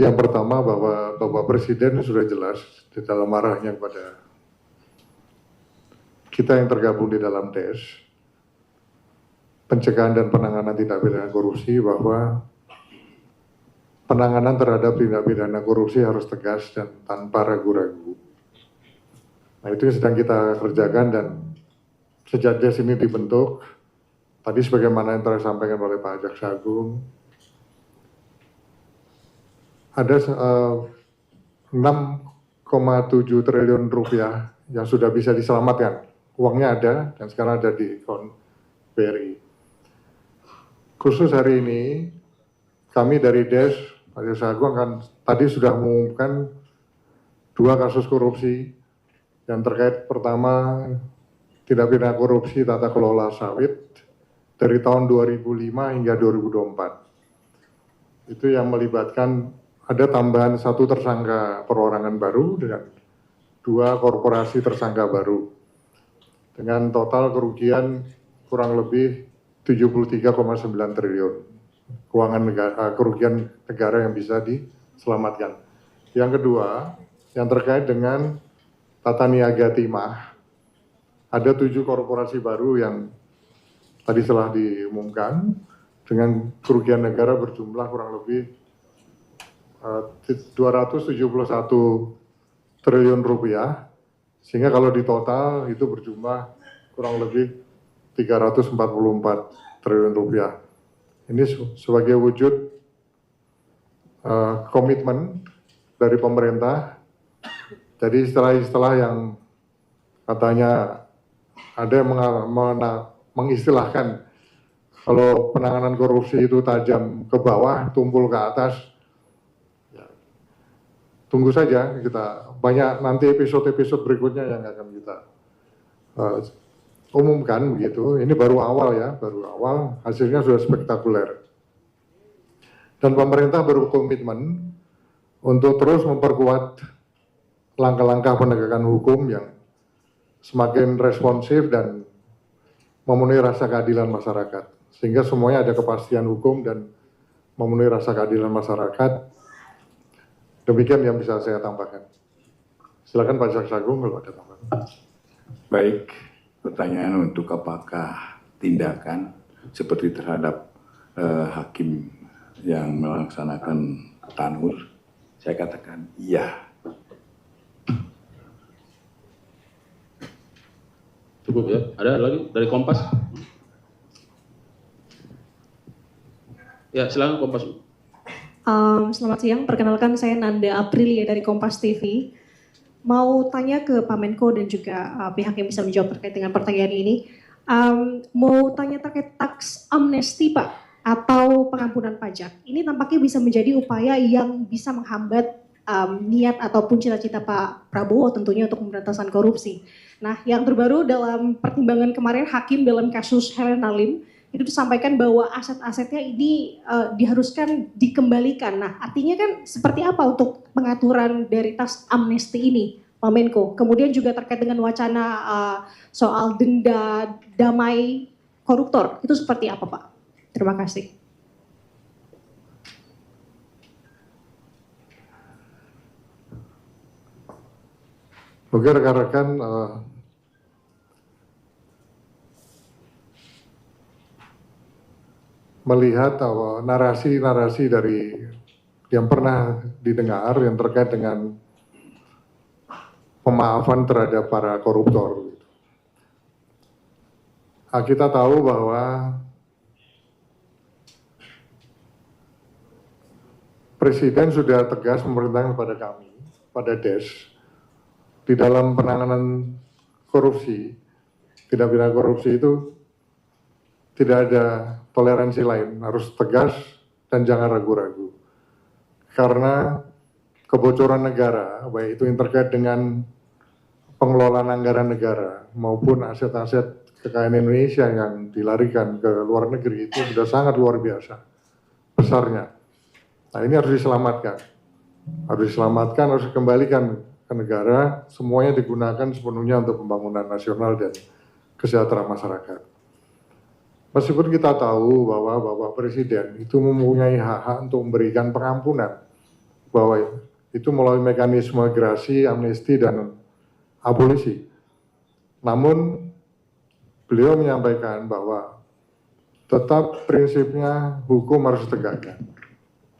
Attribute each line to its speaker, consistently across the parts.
Speaker 1: Yang pertama bahwa Bapak Presiden sudah jelas di dalam arahnya kepada kita yang tergabung di dalam DES, pencegahan dan penanganan tindak pidana korupsi, bahwa penanganan terhadap tindak pidana korupsi harus tegas dan tanpa ragu-ragu. Nah, itu yang sedang kita kerjakan, dan sejak DES ini dibentuk, tadi sebagaimana yang telah disampaikan oleh Pak Jaksa Agung, ada 6,7 triliun rupiah yang sudah bisa diselamatkan. Uangnya ada dan sekarang ada di akun BRI. Khusus hari ini, kami dari DES, Pak Jaksa Agung tadi sudah mengumumkan 2 kasus korupsi yang terkait. Pertama, tindak pidana korupsi tata kelola sawit dari tahun 2005 hingga 2024. Itu yang melibatkan ada tambahan 1 tersangka perorangan baru dan 2 korporasi tersangka baru dengan total kerugian kurang lebih 73,9 triliun kerugian negara yang bisa diselamatkan. Yang kedua, yang terkait dengan tata niaga timah, ada 7 korporasi baru yang tadi telah diumumkan dengan kerugian negara berjumlah kurang lebih 271 triliun rupiah, sehingga kalau di total itu berjumlah kurang lebih 344 triliun rupiah. Ini sebagai wujud komitmen dari pemerintah. Jadi istilah-istilah yang katanya ada yang mengistilahkan kalau penanganan korupsi itu tajam ke bawah, tumpul ke atas. Tunggu saja, kita banyak nanti episode-episode berikutnya yang akan kita umumkan begitu. Ini baru awal ya, baru awal, hasilnya sudah spektakuler. Dan pemerintah berkomitmen untuk terus memperkuat langkah-langkah penegakan hukum yang semakin responsif dan memenuhi rasa keadilan masyarakat. Sehingga semuanya ada kepastian hukum dan memenuhi rasa keadilan masyarakat. Demikian yang bisa saya tambahkan. Silakan Pak Jaksa Agung kalau ada tambahan.
Speaker 2: Baik, pertanyaan untuk apakah tindakan seperti terhadap hakim yang melaksanakan tanur, saya katakan iya.
Speaker 3: Cukup ya. Ada lagi dari Kompas? Ya, silakan Kompas.
Speaker 4: Selamat siang, perkenalkan saya Nanda Aprilia dari Kompas TV. Mau tanya ke Pak Menko dan juga pihak yang bisa menjawab terkait dengan pertanyaan ini. Mau tanya terkait tax amnesty Pak, atau pengampunan pajak. Ini tampaknya bisa menjadi upaya yang bisa menghambat niat ataupun cita-cita Pak Prabowo tentunya untuk pemberantasan korupsi. Nah, yang terbaru dalam pertimbangan kemarin hakim dalam kasus Helena Lim, itu disampaikan bahwa aset-asetnya ini diharuskan dikembalikan. Nah, artinya kan seperti apa untuk pengaturan dari tax amnesty ini, Pak Menko? Kemudian juga terkait dengan wacana soal denda damai koruptor, itu seperti apa Pak? Terima kasih.
Speaker 1: Oke rekan-rekan, melihat narasi-narasi dari yang pernah didengar yang terkait dengan pemaafan terhadap para koruptor. Kita tahu bahwa Presiden sudah tegas memerintahkan kepada kami, pada DES, di dalam penanganan korupsi, tindak pidana korupsi itu tidak ada toleransi lain, harus tegas dan jangan ragu-ragu. Karena kebocoran negara, baik itu yang terkait dengan pengelolaan anggaran negara maupun aset-aset kekayaan Indonesia yang dilarikan ke luar negeri itu sudah sangat luar biasa besarnya. Nah, ini harus diselamatkan. Harus dikembalikan ke negara, semuanya digunakan sepenuhnya untuk pembangunan nasional dan kesejahteraan masyarakat. Meskipun kita tahu bahwa Bapak Presiden itu mempunyai hak untuk memberikan pengampunan bahwa itu melalui mekanisme gerasi, amnesti, dan abolisi. Namun beliau menyampaikan bahwa tetap prinsipnya hukum harus ditegakkan.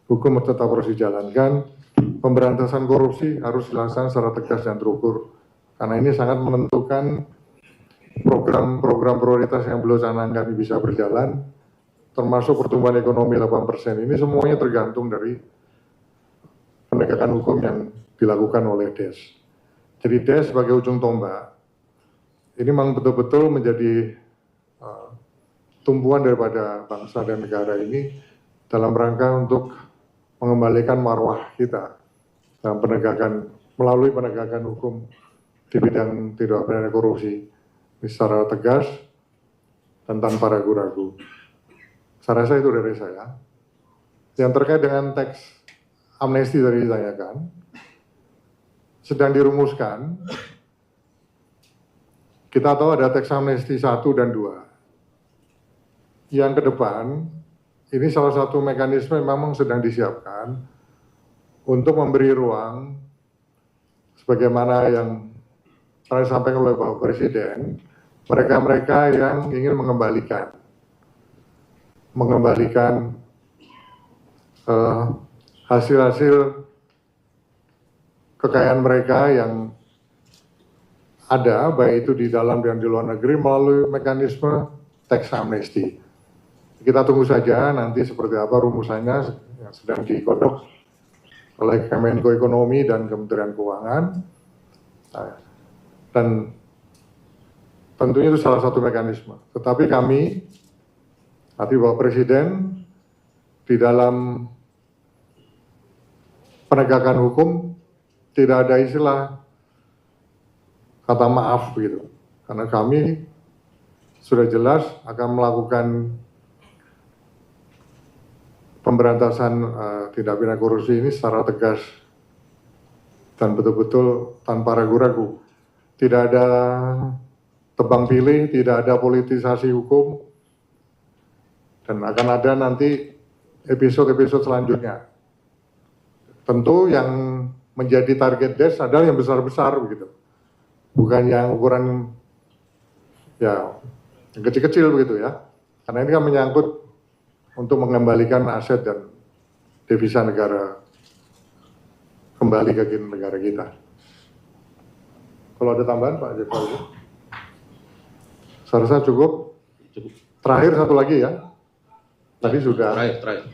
Speaker 1: Hukum tetap harus dijalankan, pemberantasan korupsi harus dilaksanakan secara tegas dan terukur. Karena ini sangat menentukan program-program prioritas yang beliau canangkan bisa berjalan, termasuk pertumbuhan ekonomi 8%. Ini semuanya tergantung dari penegakan hukum yang dilakukan oleh DES. Jadi DES sebagai ujung tombak, ini memang betul-betul menjadi tumpuan daripada bangsa dan negara ini dalam rangka untuk mengembalikan marwah kita dalam penegakan, melalui penegakan hukum di bidang tindak pidana korupsi ini secara tegas dan tanpa ragu-ragu. Saya rasa itu dari saya. Yang terkait dengan teks amnesti tadi ditanyakan, sedang dirumuskan. Kita tahu ada teks amnesti 1 dan 2. Yang ke depan, ini salah satu mekanisme yang memang sedang disiapkan untuk memberi ruang sebagaimana yang telah disampaikan oleh Bapak Presiden, mereka-mereka yang ingin mengembalikan hasil-hasil kekayaan mereka yang ada, baik itu di dalam dan di luar negeri melalui mekanisme tax amnesty. Kita tunggu saja nanti seperti apa rumusannya yang sedang digodok oleh Kemenko Ekonomi dan Kementerian Keuangan. Dan tentunya itu salah satu mekanisme. Tetapi kami, tapi Bapak Presiden, di dalam penegakan hukum tidak ada istilah kata maaf gitu. Karena kami sudah jelas akan melakukan pemberantasan tindak pidana korupsi ini secara tegas dan betul-betul tanpa ragu-ragu. Tidak ada tebang pilih, tidak ada politisasi hukum, dan akan ada nanti episode-episode selanjutnya. Tentu yang menjadi target DES adalah yang besar-besar begitu, bukan yang ukuran ya yang kecil-kecil begitu ya. Karena ini kan menyangkut untuk mengembalikan aset dan devisa negara kembali ke negara kita. Kalau ada tambahan Pak Jeffrey, saya rasa cukup. Terakhir satu lagi ya. Tadi sudah.
Speaker 3: Terakhir.